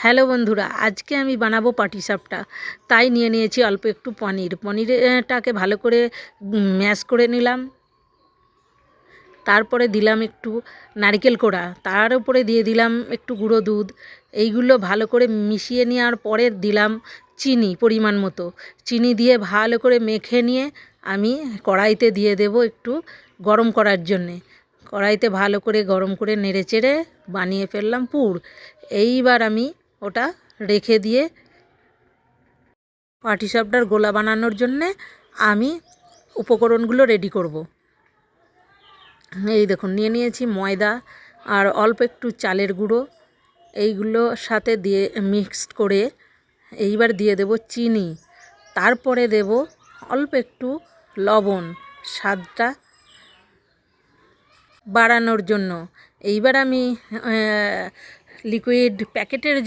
Hello বন্ধুরা, আজকে আমি বানাবো পাটিসাপটা। তাই নিয়ে নিয়েছি অল্প একটু পনিরটাকে ভালো করে ম্যাশ করে নিলাম। তারপরে দিলাম একটু নারকেল কোড়া, তার উপরে দিয়ে দিলাম একটু গুঁড়ো দুধ। এইগুলো ভালো করে মিশিয়ে নেওয়ার পরে দিলাম চিনি পরিমাণ মতো। চিনি দিয়ে ভালো করে মেখে নিয়ে আমি কড়াইতে দিয়ে দেব একটু গরম করার জন্যে। কড়াইতে ভালো করে গরম করে নেড়ে চেড়ে বানিয়ে ফেললাম পুর। এইবার আমি ওটা রেখে দিয়ে পাটিসাপটার গোলা বানানোর জন্যে আমি উপকরণগুলো রেডি করব। এই দেখুন, নিয়ে নিয়েছি ময়দা আর অল্প একটু চালের গুঁড়ো। এইগুলো সাথে দিয়ে মিক্সড করে এইবার দিয়ে দেব চিনি, তারপরে দেব অল্প একটু লবণ স্বাদটা বাড়ানোর জন্য। এইবার আমি লিকুইড প্যাকেটের